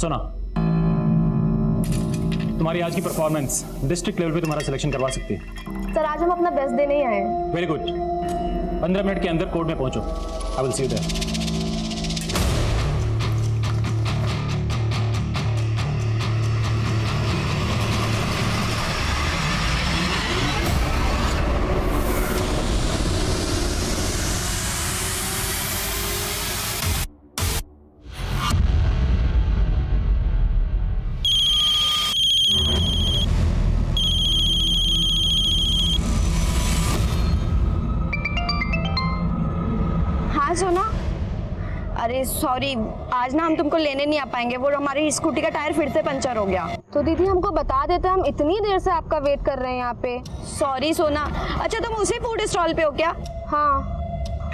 सुना, तुम्हारी आज की परफॉर्मेंस डिस्ट्रिक्ट लेवल पे तुम्हारा सिलेक्शन करवा सकती है। सर आज हम अपना बेस्ट देने ही आए हैं। वेरी गुड, 15 मिनट के अंदर कोर्ट में पहुंचो। I will see you there. Sona, अरे सॉरी, आज ना हम तुमको लेने नहीं आ पाएंगे। वो हमारी स्कूटी का टायर फिर से पंचर हो गया। तो दीदी हमको बता देते, हम इतनी देर से आपका वेट कर रहे हैं यहाँ पे। सॉरी सोना। अच्छा तुम उसी फूड स्टॉल पे हो क्या? हाँ।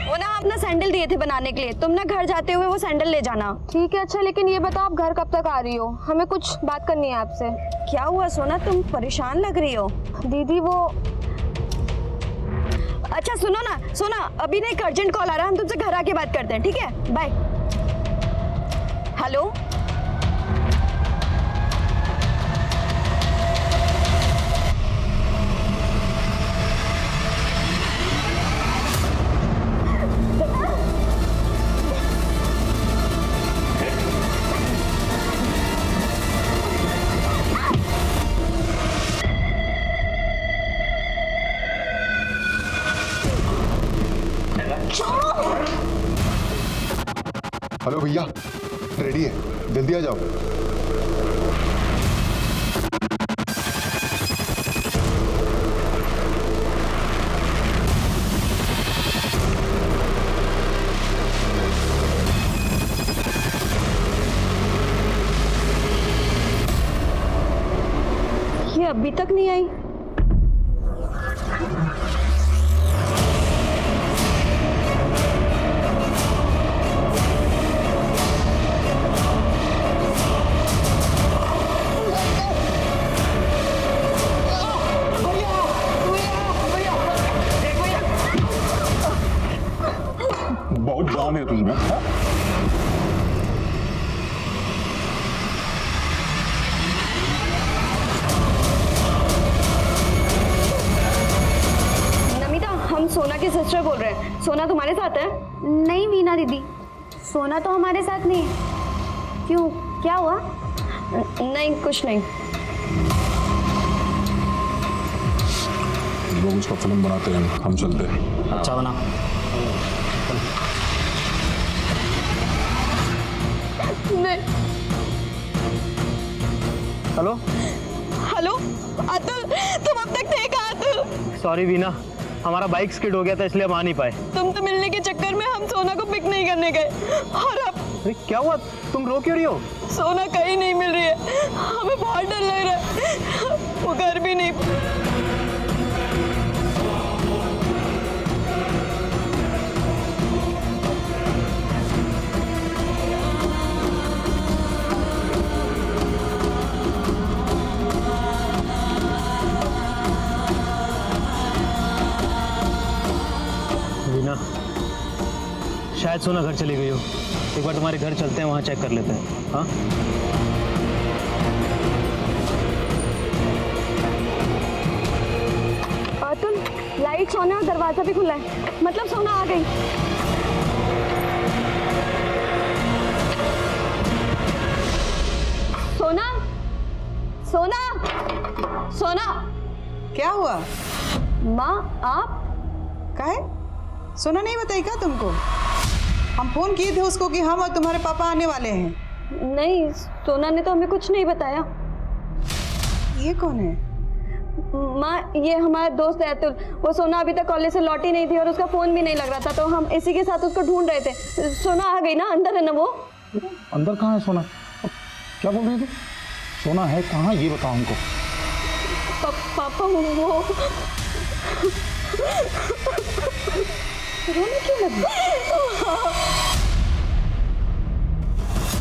वो ना अपना सैंडल दिए थे बनाने के लिए, तुम ना घर जाते हुए वो सैंडल ले जाना। ठीक है। अच्छा लेकिन ये बताओ आप घर कब तक आ रही हो? हमें कुछ बात करनी है आपसे। क्या हुआ सोना, तुम परेशान लग रही हो? दीदी वो अच्छा सुनो ना, सोना अभी ना एक अर्जेंट कॉल आ रहा है, हम तुमसे घर आके बात करते हैं, ठीक है? बाय। हेलो, हेलो भैया, रेडी है, जल्दी आ जाओ। ये अभी तक नहीं आई। बहुत जान है तुमने। नमिता, हम सोना की सिस्टर बोल रहे हैं। सोना तुम्हारे साथ है? नहीं वीना दीदी, सोना तो हमारे साथ नहीं है। क्यों, क्या हुआ? नहीं कुछ नहीं। लोग उसका फिल्म बनाते हैं, हम चलते हैं। अच्छा बना। हेलो हेलो अतुल, तुम अब तक थे कहाँ? अतुल सॉरी वीना, हमारा बाइक स्किड हो गया था इसलिए हम आ नहीं पाए। तुम तो मिलने के चक्कर में हम सोना को पिक नहीं करने गए, और अब अरे क्या हुआ, तुम रो क्यों रही हो? सोना कहीं नहीं मिल रही है। हमें बहुत डर लग रहा है, वो घर भी नहीं। वीना, शायद सोना घर चली गई हो। एक बार तुम्हारे घर चलते हैं, वहाँ चेक कर लेते हैं। हाँ अतुल, लाइट ऑन है और दरवाजा भी खुला है, मतलब सोना आ गई। सोना, सोना, सोना। क्या हुआ? माँ आप? काहे? सोना नहीं बताई क्या तुमको? हम फोन किए थे उसको कि हम और तुम्हारे पापा आने वाले हैं। नहीं, सोना ने तो हमें कुछ नहीं बताया। ये कौन है? माँ, ये हमारा दोस्त है अतुल। वो सोना अभी तक कॉलेज से लौटी नहीं थी और उसका फोन भी नहीं लग रहा था, तो हम इसी के साथ उसको ढूंढ रहे थे। सोना आ गई ना, अंदर है ना वो? अंदर कहाँ है सोना? क्या बोल रही थी? सोना है कहाँ, ये बताओ हमको। पापा वो रोने क्यों लगी?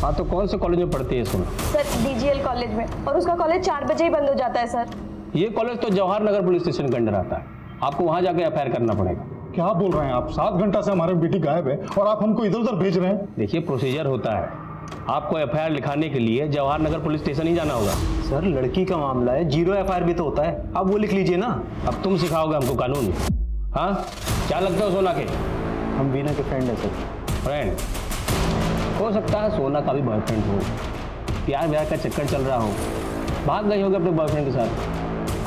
हाँ, तो कौन से कॉलेज में पढ़ती है सोना? सर DGL कॉलेज में, और उसका कॉलेज 4 बजे ही बंद हो जाता है सर। ये कॉलेज तो जवाहर नगर पुलिस स्टेशन के अंडर आता है, आपको वहाँ जाके एफआईआर करना पड़ेगा। क्या बोल रहे हैं आप? 7 घंटा से हमारे बेटी गायब है और आप हमको इधर उधर भेज रहे हैं। देखिए, प्रोसीजर होता है, आपको एफआईआर लिखाने के लिए जवाहर नगर पुलिस स्टेशन ही जाना होगा। सर लड़की का मामला है, 0 एफआईआर भी तो होता है, आप वो लिख लीजिए ना। अब तुम सिखाओगे हमको कानून? हाँ, क्या लगता हो सोना के? हम वीना के फ्रेंड हैं सर। फ्रेंड हो सकता है सोना का भी बॉयफ्रेंड हो, प्यार व्यार का चक्कर चल रहा हो, भाग गई होगी अपने बॉयफ्रेंड के साथ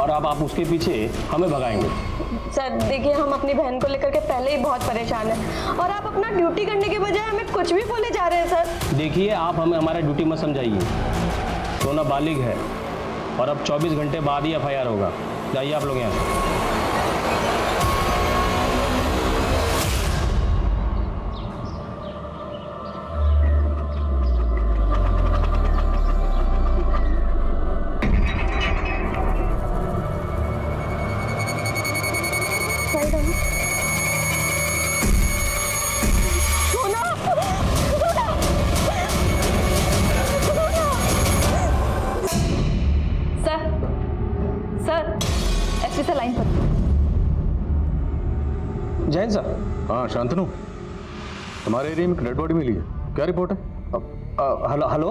और अब आप उसके पीछे हमें भगाएंगे। सर देखिए, हम अपनी बहन को लेकर के पहले ही बहुत परेशान हैं और आप अपना ड्यूटी करने के बजाय हमें कुछ भी बोले जा रहे हैं सर। देखिए, आप हमें हमारा ड्यूटी मत समझाइए। सोना बालिग है और अब 24 घंटे बाद ही एफआईआर होगा। जाइए आप लोग यहाँ से। से लाइन पर। जैन सर। हाँ शांतनु, तुम्हारे एरिया में डेड बॉडी मिली है, क्या रिपोर्ट है? Hello hello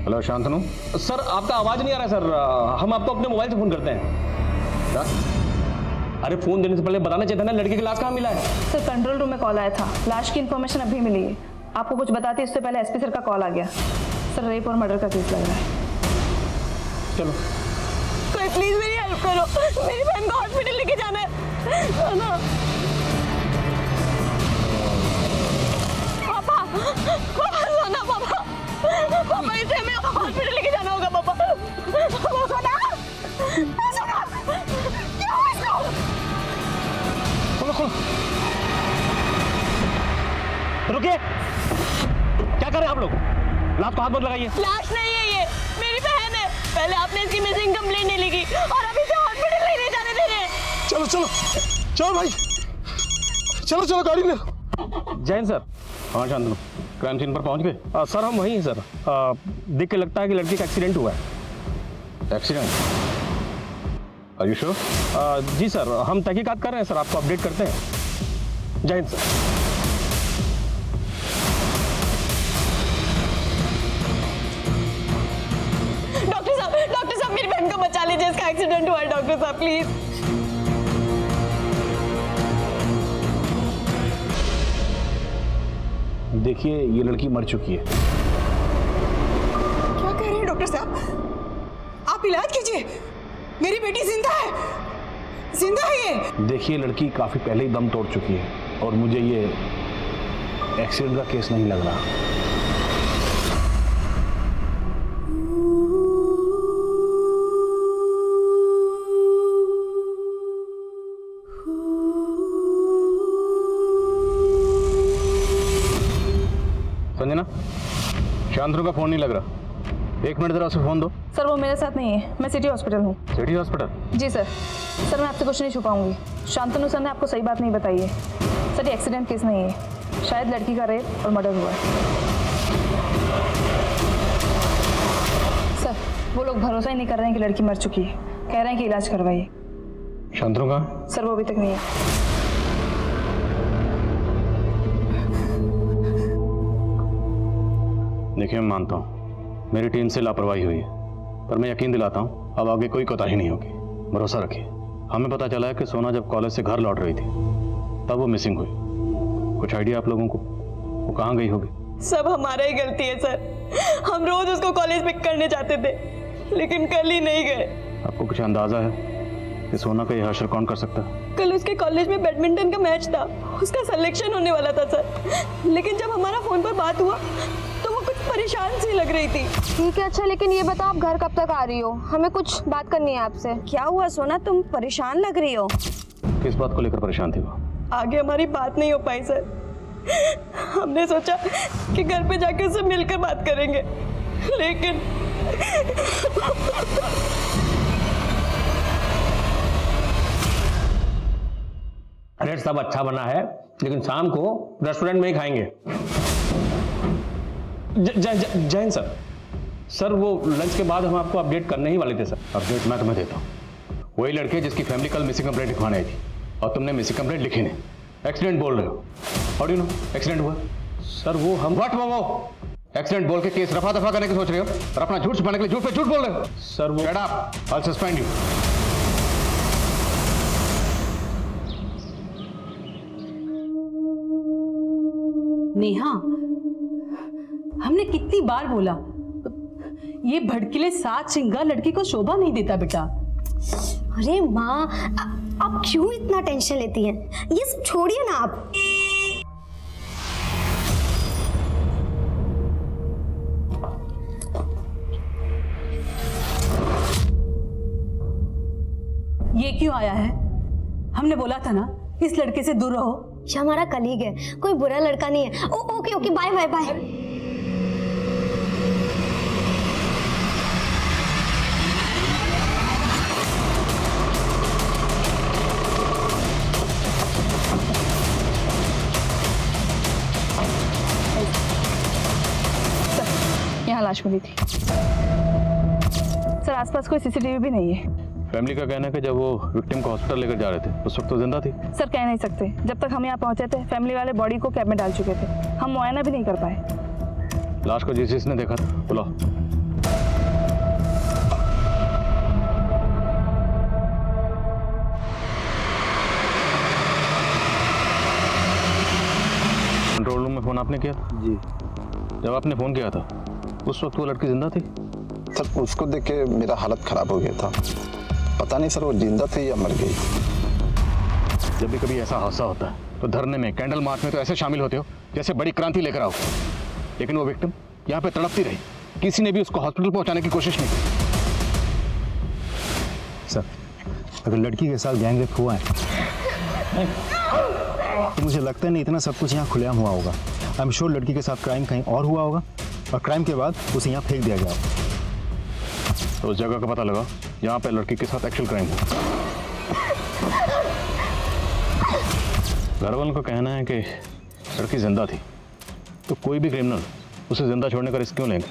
hello Shantanu. Sir, आपका आवाज नहीं आ रहा सर। हम आपको अपने मोबाइल से फोन करते हैं। क्या? अरे फोन देने से पहले बताना चाहिए था ना, लड़के की लाश कहाँ मिला है? सर कंट्रोल रूम में कॉल आया था, लाश की इन्फॉर्मेशन अभी मिली है। आपको कुछ बताते इससे पहले एसपी सर का कॉल आ गया। सर रेप और मर्डर का केस लग रहा है। चलो कोई प्लीज मेरी हेल्प करो, मेरी बहन को हॉस्पिटल लेके जाना है ना। पापा पापा सोना, पापा पापा इसे हमें हॉस्पिटल लेके जाना होगा। पापा सोना सोना, क्या हुआ इसको? खोलो खोलो, रुकिए। क्या कर रहे हैं आप लोग? लाश को हाथ मत लगाइए। लाश नहीं है ये, मेरी बहन है। पहले आपने इसकी मिसिंग कंप्लेंट नहीं लिखी और अभी से हॉस्पिटल नहीं ले जाने दे रहे। चलो चलो चलो भाई, चलो चलो गाड़ी ले। जैन सर। हाँ शांतनु, क्राइम सीन पर पहुंच गए? सर हम वहीं हैं सर। देख के लगता है कि लड़की का एक्सीडेंट हुआ है। एक्सीडेंट? Are you sure? जी सर, हम तहकीकात कर रहे हैं सर, आपको अपडेट करते हैं। जय हिंद सर। डॉक्टर साहब मेरी बहन को बचा लीजिए, इसका एक्सीडेंट हुआ है डॉक्टर साहब प्लीज। देखिए ये लड़की मर चुकी है। क्या कह रहे हैं डॉक्टर साहब? आप इलाज कीजिए, मेरी बेटी जिंदा है, जिंदा है ये। देखिए लड़की काफी पहले ही दम तोड़ चुकी है और मुझे ये एक्सीडेंट का केस नहीं लग रहा। संजना, शांतनु का फोन नहीं लग रहा, 1 मिनट जरा उसे फोन दो। सर वो मेरे साथ नहीं है, मैं सिटी हॉस्पिटल हूँ। City hospital? जी सर। सर मैं आपसे कुछ नहीं छुपाऊंगी, शांतनु सर ने आपको सही बात नहीं बताई है। सर ये एक्सीडेंट केस नहीं है, शायद लड़की का रेप और मर्डर हुआ है। सर वो लोग भरोसा ही नहीं कर रहे हैं कि लड़की मर चुकी है, कह रहे हैं कि इलाज करवाइए। शांतनु कहाँ? सर वो अभी तक नहीं है। देखिए मैं मानता हूँ मेरी टीम से लापरवाही हुई है, पर मैं यकीन दिलाता हूँ अब आगे कोई कोताही नहीं होगी। भरोसा रखिए। हमें पता चला है कि सोना जब कॉलेज से घर लौट रही थी तब वो मिसिंग हुई। कुछ आइडिया आप लोगों को वो कहाँ गई होगी? सब हमारा ही गलती है सर, हम रोज उसको कॉलेज पिक करने जाते थे लेकिन कल ही नहीं गए। आपको कुछ अंदाजा है कि सोना का यह हश्र कौन कर सकता है? कल उसके कॉलेज में बैडमिंटन का मैच था, उसका सिलेक्शन होने वाला था सर, लेकिन जब हमारा फोन पर बात हुआ तो वो कुछ परेशान सी लग रही थी। ठीक है अच्छा, लेकिन ये बताओ आप घर कब तक आ रही हो? हमें कुछ बात करनी है आपसे। क्या हुआ सोना, तुम परेशान लग रही हो? किस बात को लेकर परेशान थी वो? आगे हमारी बात नहीं हो पाई सर, हमने सोचा कि घर पे जाकर उससे मिलकर बात करेंगे, लेकिन रेट सब अच्छा बना है लेकिन शाम को रेस्टोरेंट में ही खाएंगे। जैन सर। सर वो लंच के बाद हम आपको अपडेट करने ही वाले थे सर। अपडेट मैं तुम्हें देता हूँ। वही लड़के जिसकी फैमिली कल मिसिंग कंप्लेंट लिखवाने आई थी और तुमने मिसिंग कंप्लेंट लिखी नहीं, एक्सीडेंट बोल रहे हो। How do you know accident हुआ? सर वो हम व्हाट वो एक्सीडेंट बोल के केस रफा दफा करने की सोच रहे हो और अपना झूठ छुपाने के लिए झूठ पे झूठ बोल रहे हो। सर वो Shut up! I'll suspend you. Neha, हमने कितनी बार बोला, ये भड़कीले सात श्रृंगार लड़की को शोभा नहीं देता बेटा। अरे माँ, आप क्यों इतना टेंशन लेती हैं? ये सब छोड़िए ना आप। ये क्यों आया है? हमने बोला था ना इस लड़के से दूर रहो। ये हमारा कलीग है, कोई बुरा लड़का नहीं है। Okay okay, bye bye bye. यहाँ लाश मिली थी सर। आसपास कोई सीसीटीवी भी नहीं है। फैमिली का कहना है कि जब वो विक्टिम को हॉस्पिटल लेकर जा रहे थे उस वक्त तो जिंदा थी। सर कह नहीं सकते, जब तक हम यहाँ पहुँचे थे फैमिली वाले बॉडी को कैब में डाल चुके थे, हम मुआयना भी नहीं कर पाए। लाश को जिसने देखा था बुलाओ। कंट्रोल रूम में फोन आपने किया था? जी जब आपने फोन किया था उस वक्त वो लड़की जिंदा थी? सर, उसको देख के मेरा हालत खराब हो गया था। पता नहीं सर वो जिंदा थी या मर गई। जब भी कभी ऐसा हादसा होता है तो धरने में, कैंडल मार्च में तो ऐसे शामिल होते हो जैसे बड़ी क्रांति लेकर आओ, लेकिन वो विक्टिम यहाँ पे तड़पती रही, किसी ने भी उसको हॉस्पिटल पहुंचाने की कोशिश नहीं की। सर, अगर लड़की के साथ गैंग रेप हुआ है तो मुझे लगता नहीं इतना सब कुछ यहाँ खुलेआम हुआ होगा। आई एम श्योर लड़की के साथ क्राइम कहीं और हुआ होगा और क्राइम के बाद उसे यहाँ फेंक दिया गया होगा। तो उस जगह का पता लगा यहाँ पे लड़की के साथ एक्चुअल क्राइम हुआ। घर वालों का कहना है कि लड़की जिंदा थी, तो कोई भी क्रिमिनल उसे जिंदा छोड़ने का रिस्क क्यों लेंगे?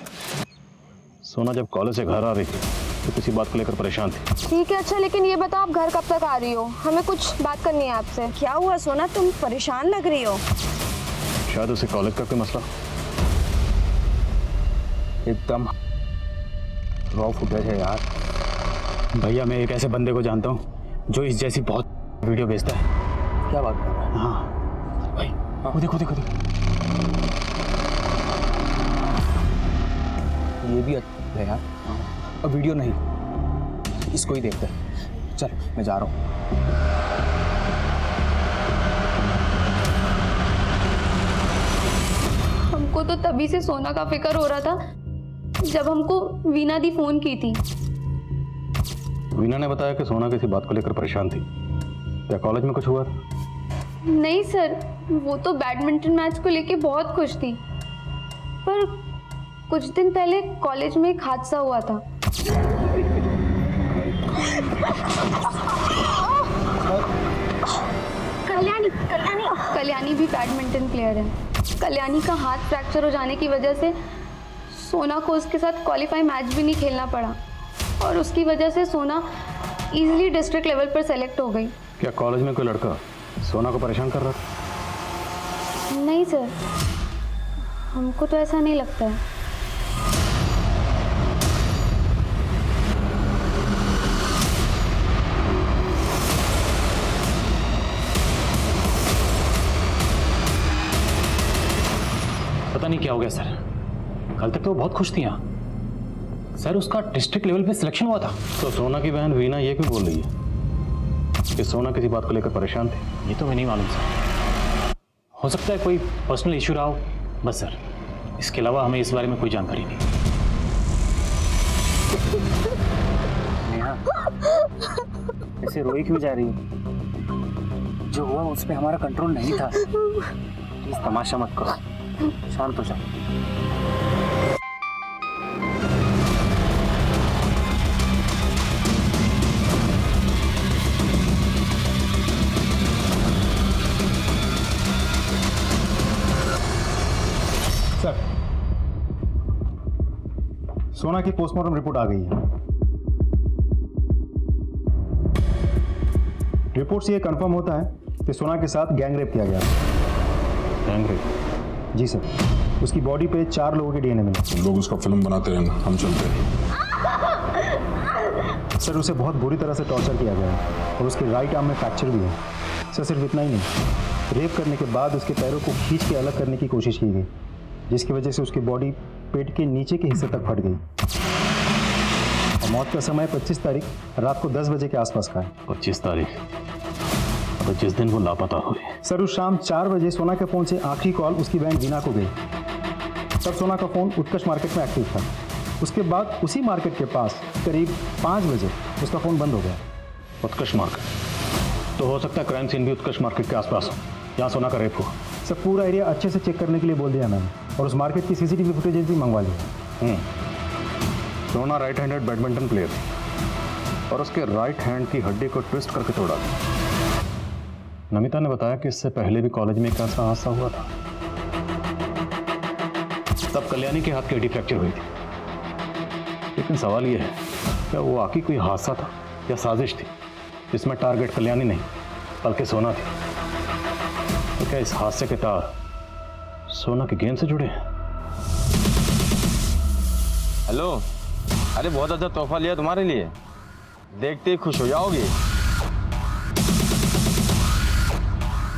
सोना जब कॉलेज से घर आ रही थी तो किसी बात को लेकर परेशान थी। ठीक है, अच्छा लेकिन ये बताओ आप घर कब तक आ रही हो? हमें कुछ बात करनी है आपसे। क्या हुआ सोना, तुम परेशान लग रही हो? शायद उसे कॉलेज का कोई मसला। एकदम रॉ फुटेज है यार। भैया, मैं एक ऐसे बंदे को जानता हूँ जो इस जैसी बहुत वीडियो भेजता है। क्या बात कर रहा है? हाँ भाई, वो देखो देखो देखो, ये भी अच्छा है यार। अब वीडियो नहीं, इसको ही देखते हैं। चल मैं जा रहा हूँ। हमको तो तभी से सोना का फिक्र हो रहा था जब हमको वीना दी फोन की थी। वीना ने बताया कि सोना किसी बात को लेकर परेशान थी। क्या कॉलेज में कुछ हुआ था? नहीं सर, वो तो बैडमिंटन मैच को लेके बहुत खुश थी, पर कुछ दिन पहले कॉलेज में एक हादसा हुआ था। कल्याणी भी बैडमिंटन प्लेयर है। कल्याणी का हाथ फ्रैक्चर हो जाने की वजह से सोना को उसके साथ क्वालिफाई मैच भी नहीं खेलना पड़ा और उसकी वजह से सोना इजीली डिस्ट्रिक्ट लेवल पर सेलेक्ट हो गई। क्या कॉलेज में कोई लड़का सोना को परेशान कर रहा था? नहीं सर, हमको तो ऐसा नहीं लगता है। पता नहीं क्या हो गया सर, कल तक तो वो बहुत खुश थी यहाँ। सर उसका डिस्ट्रिक्ट लेवल पे सिलेक्शन हुआ था। तो सोना की बहन वीना ये क्यों बोल रही है कि सोना किसी बात को लेकर परेशान थी? ये तो मैं नहीं मालूम सर, हो सकता है कोई पर्सनल इशू रहा हो बस सर, इसके अलावा हमें इस बारे में कोई जानकारी नहीं। नेहा, ऐसे रोई क्यों जा रही है? जो हुआ उस पर हमारा कंट्रोल नहीं था। प्लीज तमाशा मत करो, शांत हो जाओ। सर, सोना की पोस्टमार्टम रिपोर्ट आ गई है। रिपोर्ट से यह कंफर्म होता है कि सोना के साथ गैंग रेप किया गया। Gang rape? जी सर, उसकी बॉडी पे 4 लोगों के डीएनए मिले। तुम लोग उसका फिल्म बनाते रहना, हम चलते हैं। सर उसे बहुत बुरी तरह से टॉर्चर किया गया है और उसके राइट आर्म में फ्रैक्चर भी है। सर सिर्फ इतना ही नहीं, रेप करने के बाद उसके पैरों को खींच के अलग करने की कोशिश की गई, जिसकी वजह से उसकी बॉडी पेट के नीचे के हिस्से तक फट गई। और मौत का समय 25 तारीख रात को 10 बजे के आसपास का है। 25 तारीख, तो जिस दिन वो लापता हुए। सर उस शाम 4 बजे सोना के फ़ोन से आखिरी कॉल उसकी बहन वीना को गई। तब सोना का फ़ोन उत्कर्ष मार्केट में एक्टिव था। उसके बाद उसी मार्केट के पास करीब 5 बजे उसका फ़ोन बंद हो गया। उत्कर्ष मार्केट, तो हो सकता है क्राइम सीन भी उत्कर्ष मार्केट के आसपास हो, जहाँ सोना का रेप हुआ। सर पूरा एरिया अच्छे से चेक करने के लिए बोल दिया मैंने, और उस मार्केट की सीसीटीवी फुटेजेस भी मंगवा ली। सोना राइट हैंडेड बैडमिंटन प्लेयर थी और उसके राइट हैंड की हड्डी को ट्विस्ट करके तोड़ा था। नमिता ने बताया कि इससे पहले भी कॉलेज में एक ऐसा हादसा हुआ था, तब कल्याणी के हाथ की हड्डी फ्रैक्चर हुई थी। लेकिन सवाल यह है, क्या वो वाकई कोई हादसा था या साजिश थी जिसमें टारगेट कल्याणी नहीं बल्कि सोना थी? तो क्या इस हादसे के तार सोना के गेम से जुड़े हैं? हेलो, अरे बहुत अच्छा तोहफा लिया तुम्हारे लिए, देखते ही खुश हो जाओगे।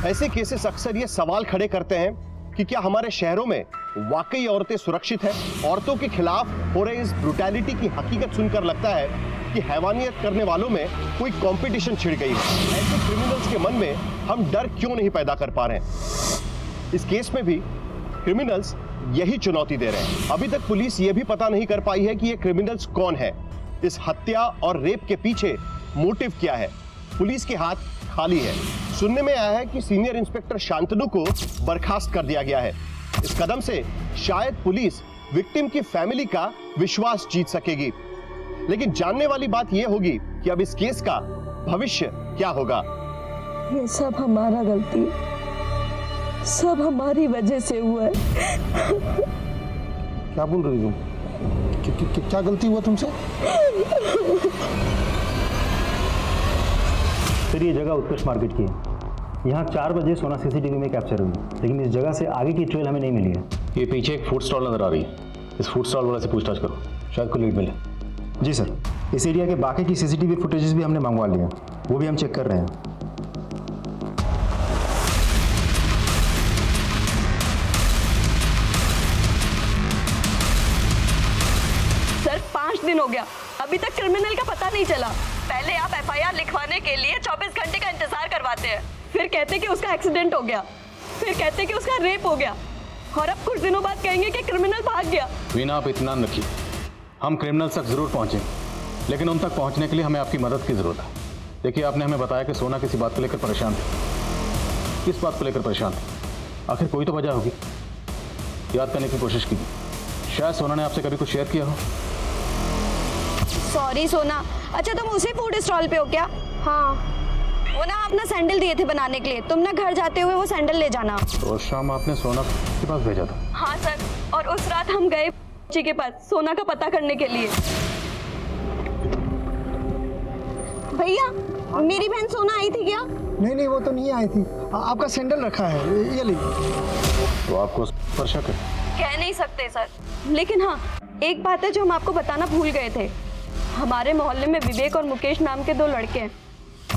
ऐसे केसेस अक्सर ये सवाल खड़े करते हैं कि क्या हमारे शहरों में वाकई औरतें सुरक्षित हैं? औरतों के खिलाफ हो रही इस ब्रुटैलिटी की हकीकत सुनकर लगता है कि हैवानियत करने वालों में कोई कंपटीशन छिड़ गई है। ऐसे क्रिमिनल्स के मन में हम डर क्यों नहीं पैदा कर पा रहे हैं? इस केस में भी क्रिमिनल्स यही चुनौती दे रहे हैं। अभी तक पुलिस ये भी पता नहीं कर पाई है कि ये क्रिमिनल्स कौन है, इस हत्या और रेप के पीछे मोटिव क्या है। पुलिस के हाथ खाली है। सुनने में आया है कि सीनियर इंस्पेक्टर शांतनु को बर्खास्त कर दिया गया है। इस कदम से शायद पुलिस विक्टिम की फैमिली का विश्वास जीत सकेगी। लेकिन जानने वाली बात यह होगी कि अब इस केस का भविष्य क्या होगा। ये सब हमारा गलती, सब हमारी वजह से हुआ है। क्या बोल रही हो? क्या गलती हुआ तुमसे? सर ये जगह उत्कर्ष मार्केट की है। यहाँ 4 बजे सोना सीसीटीवी में कैप्चर हुई, लेकिन इस जगह से आगे की ट्रेल हमें नहीं मिली है। ये पीछे एक फूड स्टॉल नजर आ रही है, इस फूड स्टॉल वाले से पूछताछ करो, शायद कोई लीड मिले। जी सर, इस एरिया के बाकी की सीसीटीवी फुटेजेस भी हमने मंगवा लिए, वो भी हम चेक कर रहे हैं। सर 5 दिन हो गया, अभी तक क्रिमिनल का पता नहीं चला। पहले आप एफआईआर लिखवाने के लिए 24 घंटे का इंतजार करवाते हैं, फिर कहते कि उसका एक्सीडेंट हो गया, फिर कहते कि उसका रेप हो गया, और अब कुछ दिनों बाद कहेंगे कि क्रिमिनल भाग गया। वीना आप इत्मीनान रखिए, हम क्रिमिनल तक जरूर पहुंचे, लेकिन उन तक पहुंचने के लिए हमें आपकी मदद की जरूरत है। देखिए, आपने हमें बताया कि सोना किसी बात को लेकर परेशान थी। किस बात को लेकर परेशान थी? आखिर कोई तो वजह होगी। याद करने की कोशिश की, शायद सोना ने आपसे कभी कुछ शेयर किया हो। सॉरी सोना। अच्छा तुम उसी फूड स्टॉल पे हो क्या? हाँ। वो ना अपना सैंडल दिए थे बनाने के लिए, तुम ना घर जाते हुए वो सैंडल ले जाना। तो उस शाम आपने सोना के पास भेजा था? हाँ सर, और उस रात हम गए जी के पास सोना का पता करने के लिए। भैया मेरी बहन सोना आई थी क्या? नहीं, वो तो नहीं आई थी। आपका सैंडल रखा है, ये लीजिए। तो आपको पर शक है? कह नहीं सकते सर, लेकिन हाँ एक बात है जो हम आपको बताना भूल गए थे। हमारे मोहल्ले में विवेक और मुकेश नाम के 2 लड़के हैं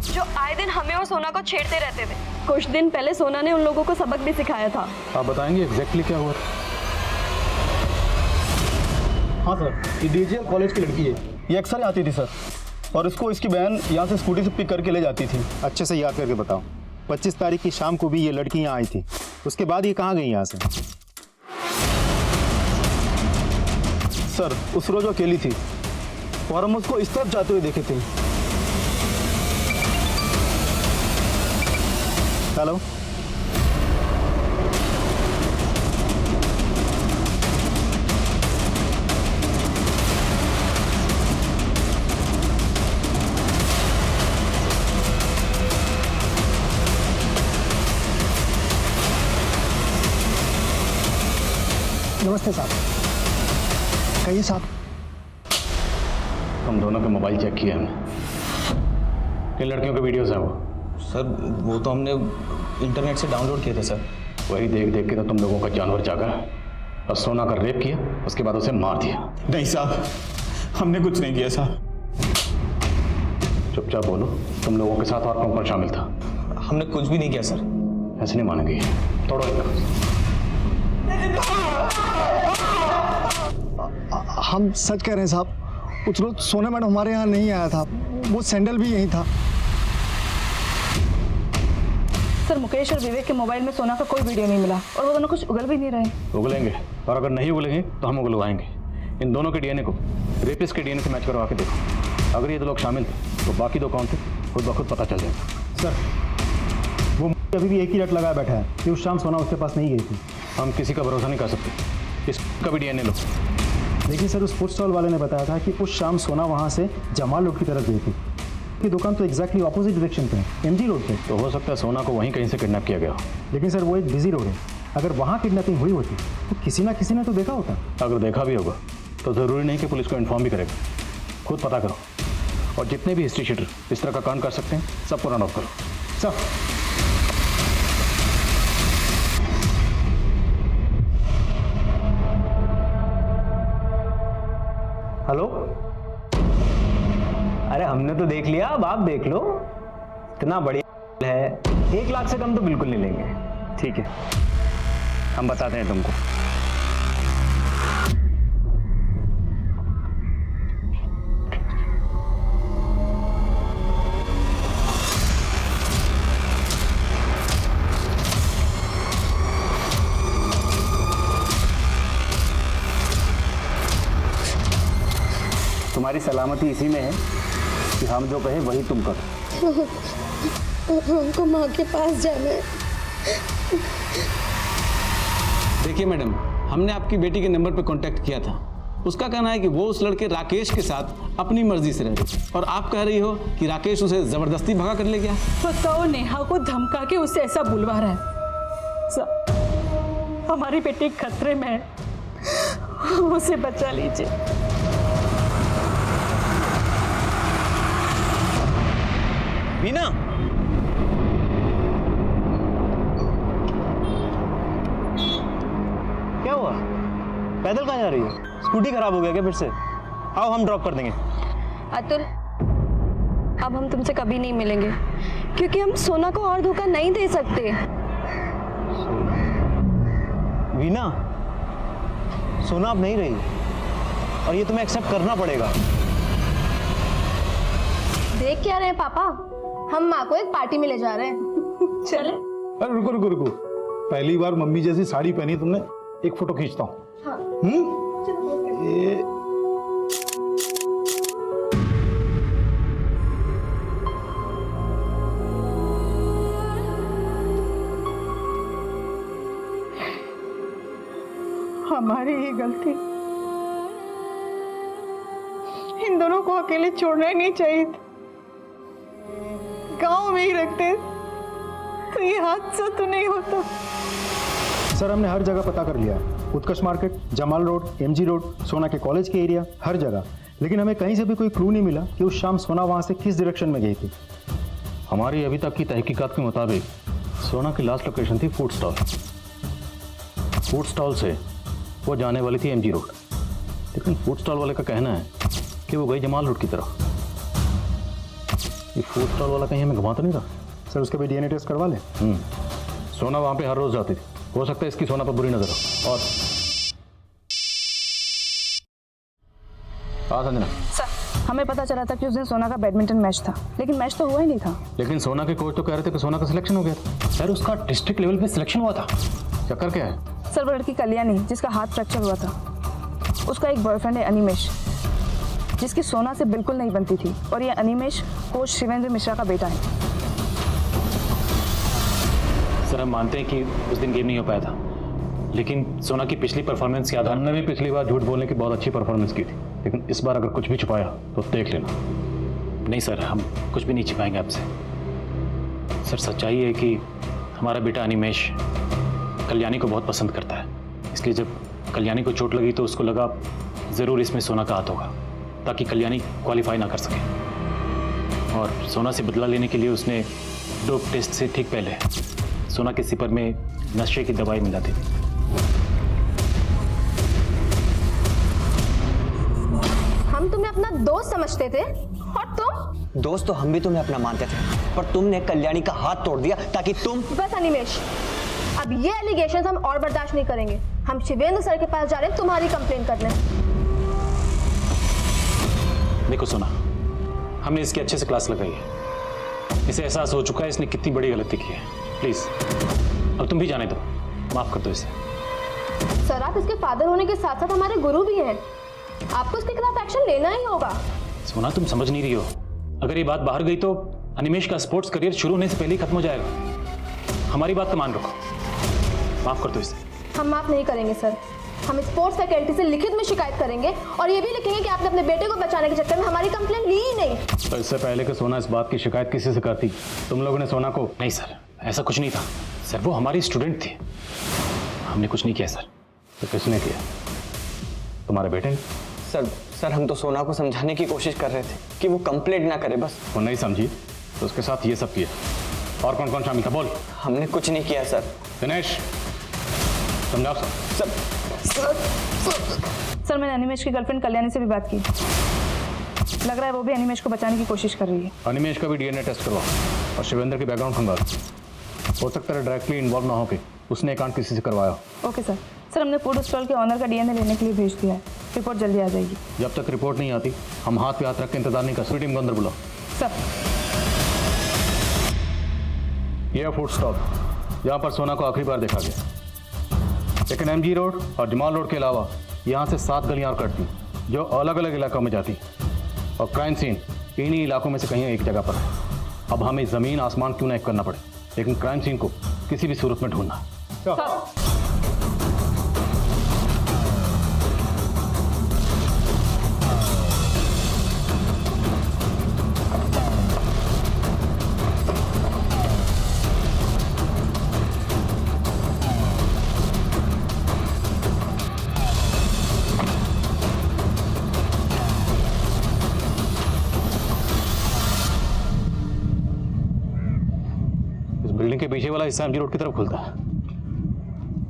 जो आए दिन हमें और सोना को छेड़ते रहते थे। कुछ दिन पहले सोना ने उन लोगों को सबक भी सिखाया था। आप बताएंगे एग्जैक्टली क्या हुआ? हाँ सर, ये डीजीएल कॉलेज की लड़की है, ये अक्सर आती थी सर, और इसको इसकी बहन यहाँ से स्कूटी से पिक करके ले जाती थी। अच्छे से याद करके बताओ, 25 तारीख की शाम को भी ये लड़की यहाँ आई थी, उसके बाद ये कहाँ गई यहाँ से? सर उस रोज अकेली थी और हम उसको इस तरफ जाते हुए देखे थे। हेलो, नमस्ते साहब। कहिए साहब। हम दोनों के मोबाइल चेक किए हमने, किन लड़कियों के वीडियोस हैं वो? सर वो तो हमने इंटरनेट से डाउनलोड किए थे सर। वही देख देख के तो तुम लोगों का जानवर जागा। और सोना का रेप किया, उसके बाद उसे मार दिया। नहीं साहब, हमने कुछ नहीं किया साहब। चुपचाप बोलो, तुम लोगों के साथ और कौन कौन शामिल था? हमने कुछ भी नहीं किया सर। ऐसे नहीं मानेंगे, तोड़ो इनका। हम सच कह रहे हैं साहब, उस रोज सोना मैडम हमारे यहाँ नहीं आया था, वो सैंडल भी यहीं था। सर मुकेश और विवेक के मोबाइल में सोना का कोई वीडियो नहीं मिला और वो दोनों कुछ उगल भी नहीं रहे। उगलेंगे, और अगर नहीं उगलेंगे तो हम उगलवाएंगे। इन दोनों के डीएनए को रेपिस्ट के डीएनए से मैच करवा के देखो। अगर ये दो लोग शामिल थे तो बाकी दो कौन थे खुद ब खुद पता चल जाएगा। सर वो अभी भी एक ही रट लगाया बैठा है कि उस शाम सोना उसके पास नहीं गई थी। हम किसी का भरोसा नहीं कर सकते, इसका भी डीएनए लो। लेकिन सर उस फूड स्टॉल वाले ने बताया था कि उस शाम सोना वहाँ से जमाल रोड की तरफ गई थी। की दुकान तो एग्जैक्टली ऑपोजिट डायरेक्शन पे है, एमजी रोड पे। तो हो सकता है सोना को वहीं कहीं से किडनैप किया गया हो। लेकिन सर वो एक बिजी रोड है, अगर वहाँ किडनैपिंग हुई होती तो किसी ना किसी ने तो देखा होता। अगर देखा भी होगा तो ज़रूरी नहीं कि पुलिस को इन्फॉर्म भी करेगा। खुद पता करो, और जितने भी हिस्ट्री शीटर इस तरह का कांड कर सकते हैं सबको रन ऑफ करो। सर हेलो, अरे हमने तो देख लिया, अब आप देख लो। इतना बढ़िया है, 1 लाख से कम तो बिल्कुल नहीं लेंगे। ठीक है, हम बताते हैं तुमको। तुम्हारी सलामती इसी में है कि हम जो कहें वही तुम करो। हमको माँ के पास जाना है। देखिए मैडम, हमने आपकी बेटी के नंबर पर कांटेक्ट किया था। उसका कहना है कि वो उस लड़के राकेश के साथ अपनी मर्जी से रह रही, और आप कह रही हो कि राकेश उसे जबरदस्ती भगा कर ले गया। बताओ, नेहा को धमका के उसे ऐसा बुलवा रहा है। हमारी बेटी खतरे में है, उसे बचा लीजिए। वीना, क्या हुआ? पैदल कहाँ जा रही हो? स्कूटी खराब हो गया क्या फिर से? आओ हम ड्रॉप कर देंगे। अतुल, अब हम तुमसे कभी नहीं मिलेंगे, क्योंकि हम सोना को और धोखा नहीं दे सकते। वीना, सोना अब नहीं रही और ये तुम्हें एक्सेप्ट करना पड़ेगा। देख क्या रहे हैं पापा, हम माँ को एक पार्टी में ले जा रहे हैं। चले। अरे रुको रुको रुको, पहली बार मम्मी जैसी साड़ी पहनी तुमने, एक फोटो खींचता हूँ। हाँ। हमारी ही गलती, इन दोनों को अकेले छोड़ना ही नहीं चाहिए था। गांव में ही रखते तो ये हादसा तो नहीं होता। सर हमने हर जगह पता कर लिया, Utkarsh market, Jamal road, MG road, सोना के कॉलेज के एरिया, हर जगह। लेकिन हमें कहीं से भी कोई क्लू नहीं मिला कि उस शाम सोना वहाँ से किस डायरेक्शन में गई थी। हमारी अभी तक की तहकीकात के मुताबिक सोना की लास्ट लोकेशन थी फूड स्टॉल। फूड स्टॉल से वो जाने वाली थी एमजी रोड, लेकिन फूड स्टॉल वाले का कहना है कि वो गई जमाल रोड की तरफ। ये फूड स्टॉल वाला कहीं हमें घुमा तो नहीं रहा? सर उसका भी डीएनए टेस्ट करवा लें। सोना वहाँ पे हर रोज जाती थी, हो सकता है इसकी सोना पर बुरी नजर हो। और संजना, सर हमें पता चला था कि उस दिन सोना का बैडमिंटन मैच था, लेकिन मैच तो हुआ ही नहीं था। लेकिन सोना के कोच तो कह रहे थे कि सोना का सिलेक्शन हो गया था। सर उसका डिस्ट्रिक्ट लेवल पे सिलेक्शन हुआ था। चक्कर क्या है? सर वो लड़की कल्याणी जिसका हाथ फ्रैक्चर हुआ था, उसका एक बॉयफ्रेंड है अनिमेश, जिसकी सोना से बिल्कुल नहीं बनती थी, और ये अनिमेश कोच शिवेंद्र मिश्रा का बेटा है। सर हम मानते हैं कि उस दिन गेम नहीं हो पाया था, लेकिन सोना की पिछली परफॉर्मेंस के आधार हमने भी पिछली बार झूठ बोलने की बहुत अच्छी परफॉर्मेंस की थी, लेकिन इस बार अगर कुछ भी छुपाया तो देख लेना। नहीं सर, हम कुछ भी नहीं छिपाएंगे आपसे। सर सच्चाई है कि हमारा बेटा अनिमेश कल्याणी को बहुत पसंद करता है, इसलिए जब कल्याणी को चोट लगी तो उसको लगा ज़रूर इसमें सोना का हाथ होगा, ताकि कल्याणी क्वालिफाई ना कर सके। और सोना से बदला लेने के लिए उसने डोप टेस्ट से ठीक पहले सोना के सिपर में नशे की दवाई मिलाती थी। दोस्त समझते थे और तुम? दोस्त तो हम भी तुम्हें अपना मानते थे, पर तुमने कल्याणी का हाथ तोड़ दिया ताकि तुम। बस अनिमेश, अब ये एलिगेशन हम और बर्दाश्त नहीं करेंगे। हम शिवेंद्र सर के पास जा रहे हैं तुम्हारी कंप्लेन करने। देखो सोना, हमने इसकी अच्छे से क्लास लगाई है, इसे एहसास हो चुका है इसने कितनी बड़ी गलती की है। प्लीज अब तुम भी जाने दो, माफ कर दो इसे। सर आप इसके फादर होने के साथ साथ हमारे गुरु भी हैं, आपको इसके खिलाफ एक्शन लेना ही होगा। सोना तुम समझ नहीं रही हो, अगर ये बात बाहर गई तो अनिमेश का स्पोर्ट्स करियर शुरू होने से पहले ही खत्म हो जाएगा। हमारी बात का मान रखो, माफ कर दो इसे। हम माफ नहीं करेंगे सर, हम स्पोर्ट्स फैकल्टी से लिखित में शिकायत करेंगे और ये भी लिखेंगे कि आपने अपने बेटे को बचाने के चक्कर में हमारी कंप्लेन ली ही नहीं। तो इससे पहले कि सोना इस बात की शिकायत किसी से करती, तुम लोगों ने सोना को। नहीं सर, ऐसा कुछ नहीं था सर, वो हमारी स्टूडेंट थी, हमने कुछ नहीं किया सर। तो किसने किया? तुम्हारे बेटे ने? सर हम तो सोना को समझाने की कोशिश कर रहे थे कि वो कंप्लेंट ना करे, बस वो नहीं समझी तो उसके साथ ये सब किया। और कौन कौन शामिल था बोल। हमने कुछ नहीं किया सर। दिनेश समझाओ सर। सर मैंने अनिमेश की गर्लफ्रेंड कल्याणी से भी बात की, लग रहा है वो भी अनिमेश को बचाने की कोशिश कर रही है। अनिमेश का भी डीएनए टेस्ट करवाओ और शिवेंद्र की बैकग्राउंड खंगालो। हो सकता है डायरेक्टली इन्वॉल्व ना होके उसने एकांत किसी से करवाया। Okay sir. सर हमने फूड स्टॉल के ऑनर का डीएनए लेने के लिए भेज दिया है, रिपोर्ट जल्दी आ जाएगी। जब तक रिपोर्ट नहीं आती हम हाथ पे हाथ रख के इंतजार नहीं कर सकते। टीम को अंदर बुलाओ। सर यह फूड स्टॉल यहाँ पर सोना को आखिरी बार देखा गया, लेकिन एमजी रोड और जमाल रोड के अलावा यहाँ से 7 गलियाँ और कटती जो अलग अलग इलाकों में जाती, और क्राइम सीन इन्हीं इलाकों में से कहीं एक जगह पर है। अब हमें ज़मीन आसमान क्यों ना एक करना पड़े, लेकिन क्राइम सीन को किसी भी सूरत में ढूंढना। बिल्डिंग के पीछे वाला हिस्सा एमजी रोड की तरफ खुलता है।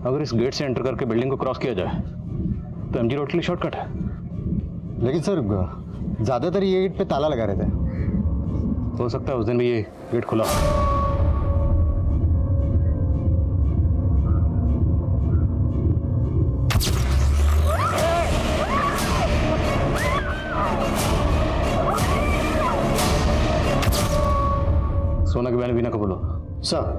अगर इस गेट से एंटर करके बिल्डिंग को क्रॉस किया जाए तो एमजी रोड के लिए शॉर्टकट है। लेकिन सर ज़्यादातर ये गेट पे ताला लगा रहता है। हो सकता है उस दिन भी ये गेट खुला हो। सोना की बहन वीना को बोलो। सर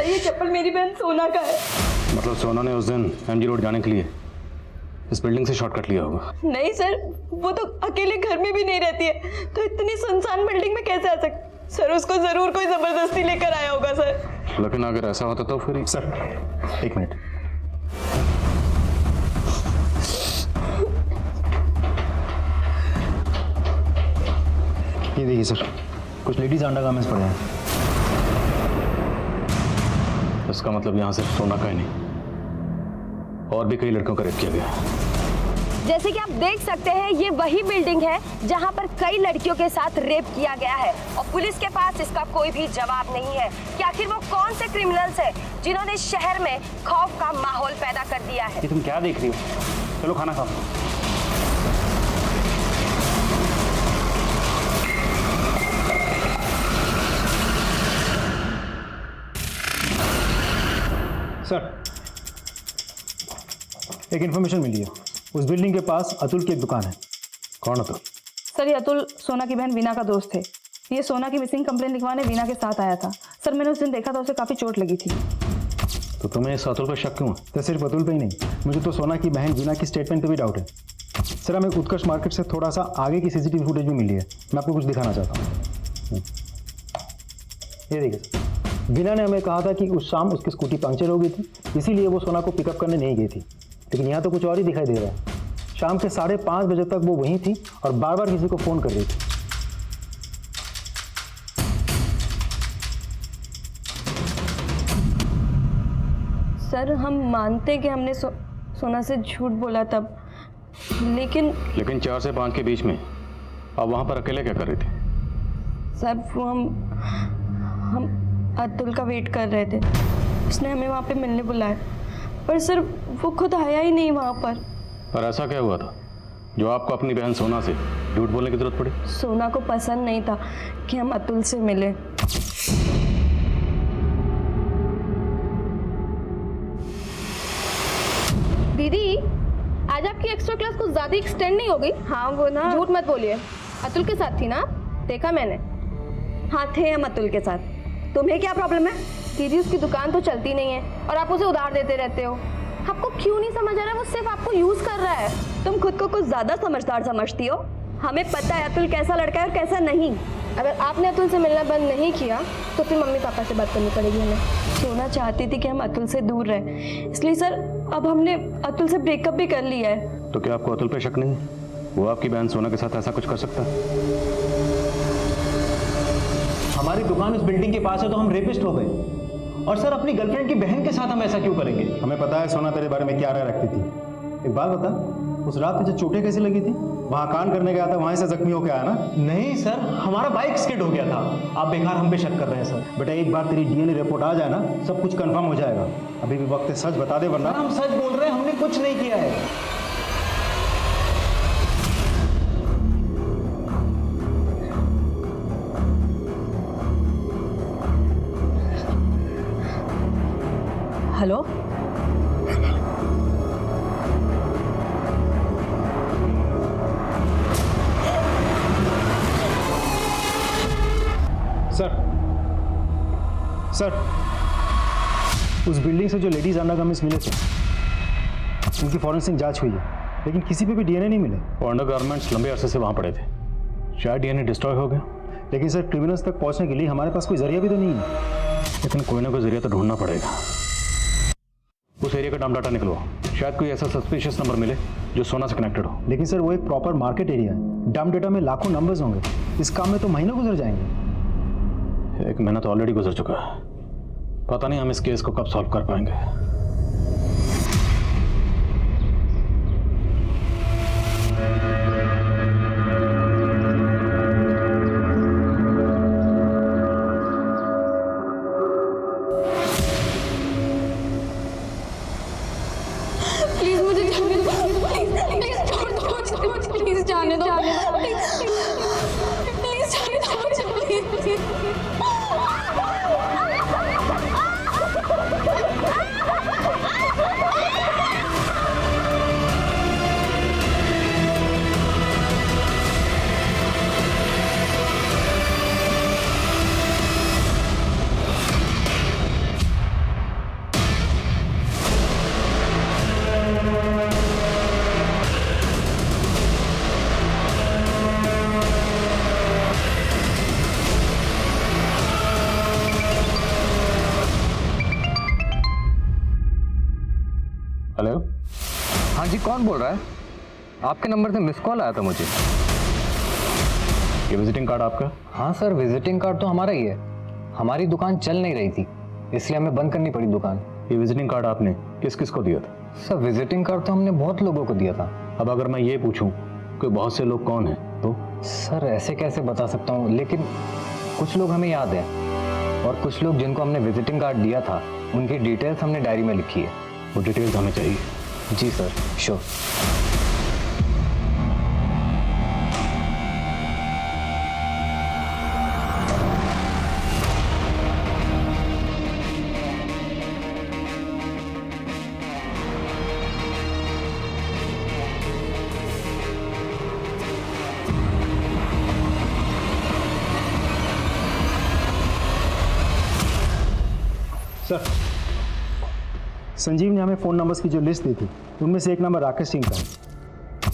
ये चप्पल मेरी बहन सोना का है। मतलब सोना ने उस दिन एमजी रोड जाने के लिए इस बिल्डिंग से शॉर्टकट लिया होगा। नहीं सर, वो तो अकेले घर में भी नहीं रहती है, तो इतनी सुनसान बिल्डिंग में कैसे आ सकती? सर उसको जरूर कोई जबरदस्ती लेकर आया होगा सर। लेकिन अगर ऐसा होता तो फिर सर 1 मिनट। ये देखिए सर, कुछ लेडीज अंडरगारमेंट्स पड़े हैं। इसका मतलब यहाँ सिर्फ सोना का ही नहीं, और भी कई लड़कों का रेप किया गया। जैसे कि आप देख सकते हैं ये वही बिल्डिंग है जहां पर कई लड़कियों के साथ रेप किया गया है और पुलिस के पास इसका कोई भी जवाब नहीं है कि आखिर वो कौन से क्रिमिनल्स हैं जिन्होंने शहर में खौफ का माहौल पैदा कर दिया है। ये तुम क्या देख रही हो? चलो खाना खाओ। सर एक इन्फॉर्मेशन मिली है, उस बिल्डिंग के पास अतुल की एक दुकान है। कौन अतुल? सर ये अतुल सोना की बहन वीना का दोस्त थे। ये सोना की मिसिंग कंप्लेंट लिखवाने वीना के साथ आया था। सर मैंने उस दिन देखा था, उसे काफ़ी चोट लगी थी। तो तुम्हें इस अतुल पर शक क्यों है? तो सिर्फ अतुल पे ही नहीं, मुझे तो सोना की बहन वीना की स्टेटमेंट पे भी डाउट है। सर हमें उत्कर्ष मार्केट से थोड़ा सा आगे की सीसीटीवी फुटेज भी मिली है, मैं आपको कुछ दिखाना चाहता हूँ। ये देखिए, वीना ने हमें कहा था कि उस शाम उसकी स्कूटी पंक्चर हो गई थी, इसीलिए वो सोना को पिकअप करने नहीं गई थी। लेकिन यहाँ तो कुछ और ही दिखाई दे रहा है। शाम के 5:30 बजे तक वो वहीं थी और बार बार किसी को फ़ोन कर रही थी। सर हम मानते कि हमने सोना से झूठ बोला तब, लेकिन 4 से 5 के बीच में आप वहाँ पर अकेले क्या कर रही थी? सर वो हम अतुल का वेट कर रहे थे। उसने हमें वहाँ पे मिलने बुलाया, पर सर वो खुद आया ही नहीं वहाँ पर। पर ऐसा क्या हुआ था जो आपको अपनी बहन सोना से झूठ बोलने की जरूरत पड़ी? सोना को पसंद नहीं था कि हम अतुल से मिले। दीदी, आज आपकी एक्स्ट्रा क्लास कुछ ज्यादा एक्सटेंड नहीं हो गई? हाँ वो ना, झूठ मत बोलिए। अतुल के साथ थी ना? देखा मैंने। हाँ थे हम अतुल के साथ। तुम्हें क्या प्रॉब्लम है? दीदी उसकी दुकान तो चलती नहीं है और आप उसे उधार देते रहते हो। आपको क्यों नहीं समझ आ रहा है? वो सिर्फ आपको यूज कर रहा है। तुम खुद को कुछ ज्यादा समझदार समझती हो। हमें पता है अतुल कैसा लड़का है और कैसा नहीं। अगर आपने अतुल से मिलना बंद नहीं किया तो फिर मम्मी पापा से बात करनी पड़ेगी हमें। सोना चाहती थी कि हम अतुल से दूर रहें, इसलिए सर अब हमने अतुल से ब्रेकअप भी कर लिया है। तो क्या आपको अतुल पे शक नहीं है? वो आपकी बहन सोना के साथ ऐसा कुछ कर सकता है? हमारी दुकान उस बिल्डिंग के पास है तो हम रेपिस्ट हो गए, और सर अपनी गर्लफ्रेंड की बहन के साथ हम ऐसा क्यों करेंगे? हमें पता है सोना तेरे बारे में क्या राय रखती थी। एक बात बता, उस रात तुझे चोटें कैसे लगी थी? वहाँ कांड करने गया था, वहाँ से जख्मी होकर आया ना? नहीं सर, हमारा बाइक स्किड हो गया था। आप बेकार हम पे शक कर रहे हैं सर। बेटा एक बार तेरी डीएनए रिपोर्ट आ जाए ना, सब कुछ कंफर्म हो जाएगा। अभी भी वक्त है, सच बता दे वरना। हम सच बोल रहे हैं, हमने कुछ नहीं किया है। हेलो, सर उस बिल्डिंग से जो लेडीज अंडरगारमेंट्स मिले थे उनकी फॉरेंसिक जांच हुई है, लेकिन किसी पे भी डीएनए नहीं मिले। वो अंडरगारमेंट्स लंबे अरसे से वहाँ पड़े थे, शायद डीएनए डिस्ट्रॉय हो गया। लेकिन सर क्रिमिनल्स तक पहुँचने के लिए हमारे पास कोई जरिया भी तो नहीं है। लेकिन कोई ना कोई जरिया तो ढूंढना पड़ेगा। उस एरिया का डाम डाटा निकलवाओ, शायद कोई ऐसा सस्पिशियस नंबर मिले जो सोना से कनेक्टेड हो। लेकिन सर वो एक प्रॉपर मार्केट एरिया है, डम डेटा में लाखों नंबर्स होंगे। इस काम में तो महीनों गुजर जाएंगे। 1 महीना तो ऑलरेडी गुजर चुका है, पता नहीं हम इस केस को कब सॉल्व कर पाएंगे। प्लीज मुझे जाने दो, प्लीज छोड़ दो, प्लीज जाने दो, प्लीज जाने दो, प्लीज। हेलो, हाँ जी, कौन बोल रहा है? आपके नंबर से मिस कॉल आया था मुझे। ये विजिटिंग कार्ड आपका? हाँ सर, विजिटिंग कार्ड तो हमारा ही है। हमारी दुकान चल नहीं रही थी, इसलिए हमें बंद करनी पड़ी दुकान। ये विजिटिंग कार्ड आपने किस किस को दिया था? सर विजिटिंग कार्ड तो हमने बहुत लोगों को दिया था। अब अगर मैं ये पूछूं कि बहुत से लोग कौन हैं तो? सर ऐसे कैसे बता सकता हूँ, लेकिन कुछ लोग हमें याद है, और कुछ लोग जिनको हमने विजिटिंग कार्ड दिया था उनकी डिटेल्स हमने डायरी में लिखी है। वो डिटेल्स हमें चाहिए। जी सर, श्योर। सर संजीव ने हमें फ़ोन नंबर्स की जो लिस्ट दी थी उनमें से एक नंबर राकेश सिंह का है।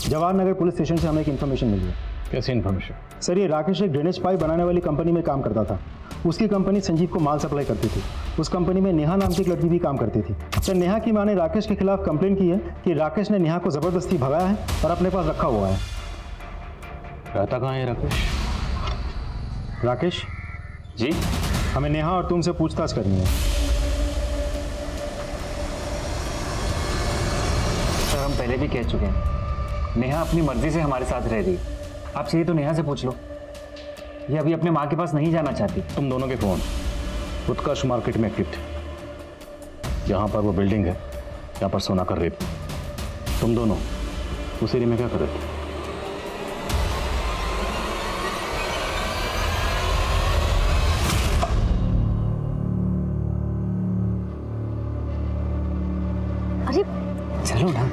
जवाहर नगर पुलिस स्टेशन से हमें एक इन्फॉर्मेशन मिली है। कैसी इन्फॉर्मेशन? सर ये राकेश एक ड्रेनेज पाइप बनाने वाली कंपनी में काम करता था। उसकी कंपनी संजीव को माल सप्लाई करती थी। उस कंपनी में नेहा नाम की एक लड़की भी काम करती थी। सर नेहा की माँ ने राकेश के खिलाफ कंप्लेंट की है कि राकेश ने नेहा को ज़बरदस्ती भगाया है और अपने पास रखा हुआ है। रहता कहाँ है राकेश? राकेश जी, हमें नेहा और तुमसे पूछताछ करनी है। सर हम पहले भी कह चुके हैं नेहा अपनी मर्जी से हमारे साथ रह रही है। आप चाहिए तो नेहा से पूछ लो, ये अभी अपने माँ के पास नहीं जाना चाहती। तुम दोनों के फोन उत्कर्ष मार्केट में एक्टिव थे। जहाँ पर वो बिल्डिंग है, यहाँ पर सोना का रेप। तुम दोनों उस एरिया में क्या कर रहे थे? अरे चलो ना।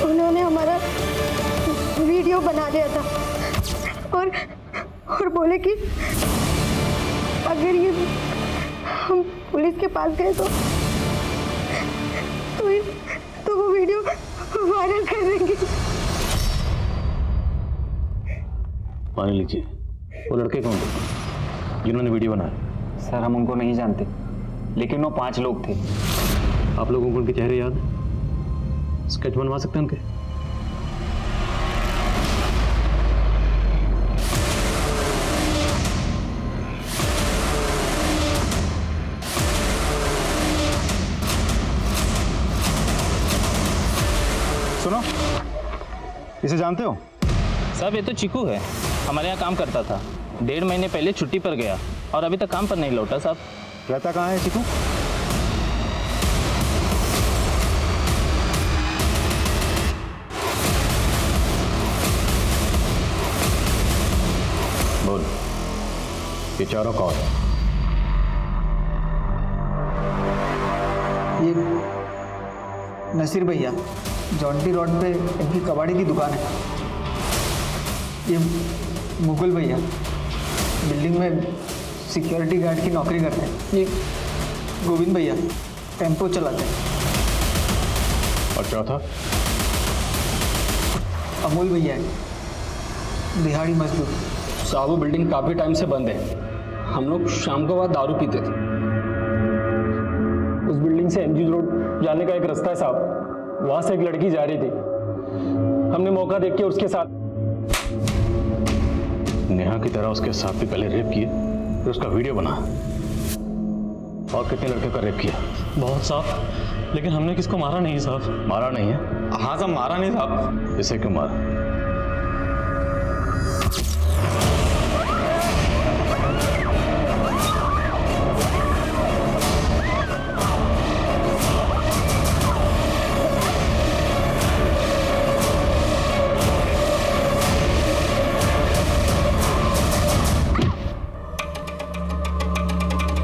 उन्होंने हमारा वीडियो बना दिया था और बोले कि अगर ये हम पुलिस के पास गए तो वो वीडियो वायरल कर देंगे। मान लीजिए, वो लड़के कौन थे जिन्होंने वीडियो बनाया? सर हम उनको नहीं जानते, लेकिन वो 5 लोग थे। आप लोगों को उनके चेहरे याद है? स्केच बनवा सकते हैं उनके? सुनो, इसे जानते हो? साहब ये तो चिकू है, हमारे यहाँ काम करता था। 1.5 महीने पहले छुट्टी पर गया और अभी तक काम पर नहीं लौटा साहब। रहता कहाँ है चिकू? बोल, ये चारों कौन है? ये नसीर भैया, जॉन्टी रोड पे इनकी कबाड़ी की दुकान है। ये मुकुल भैया, बिल्डिंग में सिक्योरिटी गार्ड की नौकरी करते हैं। ये गोविंद भैया, टेम्पो चलाते हैं। और चौथा? अमोल भैया, दिहाड़ी मजदूर। साहब वो बिल्डिंग काफ़ी टाइम से बंद है। हम लोग शाम को बाद दारू पीते थे। उस बिल्डिंग से एमजी रोड जाने का एक रास्ता है साहब, वहाँ से एक लड़की जा रही थी। हमने मौका देख के उसके साथ नेहा की तरह उसके साथ भी पहले रेप किए, फिर उसका वीडियो बना। और कितने लड़के का रेप किया? बहुत साहब, लेकिन हमने किसको मारा नहीं साहब। मारा नहीं है? हाँ साहब, मारा नहीं साहब। इसे क्यों मारा?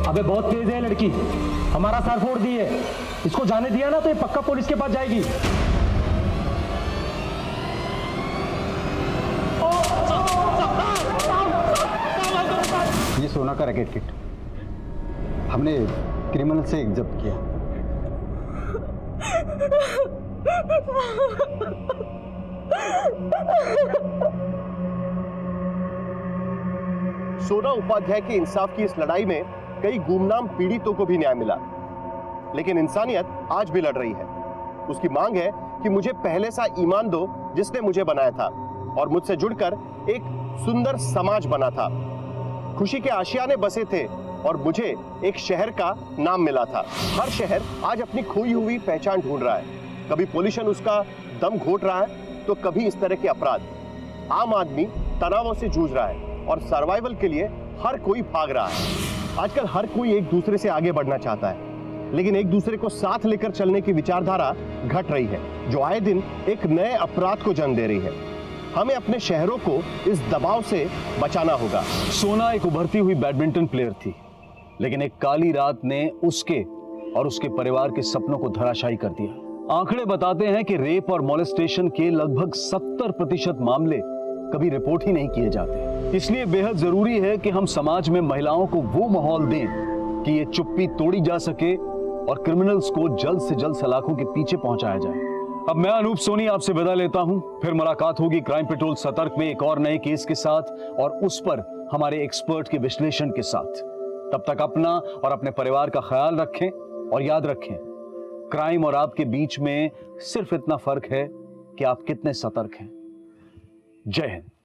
अबे बहुत तेज है लड़की, हमारा सर फोड़ दी है। इसको जाने दिया ना तो ये पक्का पुलिस के पास जाएगी। ये सोना का रैकेट किट हमने क्रिमिनल से जब्त किया। सोना उपाध्याय के इंसाफ की इस लड़ाई में कई गुमनाम पीड़ितों को भी न्याय मिला, लेकिन इंसानियत आज भी लड़ रही है। उसकी मांग है कि मुझे पहले सा ईमान दो जिसने मुझे बनाया था और मुझसे जुड़कर एक सुंदर समाज बना था। खुशी के आशियाने बसे थे और मुझे एक शहर का नाम मिला था। हर शहर आज अपनी खोई हुई पहचान ढूंढ रहा है। कभी पॉल्यूशन उसका दम घोट रहा है तो कभी इस तरह के अपराध। आम आदमी तनावों से जूझ रहा है और सर्वाइवल के लिए हर कोई भाग रहा है। आजकल हर कोई एक दूसरे से आगे बढ़ना चाहता है, लेकिन एक दूसरे को साथ लेकर चलने की विचारधारा घट रही है, जो आए दिन एक नए अपराध को जन्म दे रही है। हमें अपने शहरों को इस दबाव से बचाना होगा। सोना एक उभरती हुई बैडमिंटन प्लेयर थी, लेकिन एक काली रात ने उसके और उसके परिवार के सपनों को धराशायी कर दिया। आंकड़े बताते हैं कि रेप और मॉलेस्टेशन के लगभग 70% मामले कभी रिपोर्ट ही नहीं किए जाते। इसलिए बेहद जरूरी है कि हम समाज में महिलाओं को वो माहौल दें कि ये चुप्पी तोड़ी जा सके और क्रिमिनल्स को जल्द से जल्द सलाखों के पीछे पहुंचाया जाए। अब मैं अनूप सोनी आपसे विदा लेता हूं। फिर मुलाकात होगी क्राइम पेट्रोल सतर्क में एक और नए केस के साथ और उस पर हमारे एक्सपर्ट के विश्लेषण के साथ। तब तक अपना और अपने परिवार का ख्याल रखें और याद रखें, क्राइम और आपके बीच में सिर्फ इतना फर्क है कि आप कितने सतर्क हैं। जय हिंद।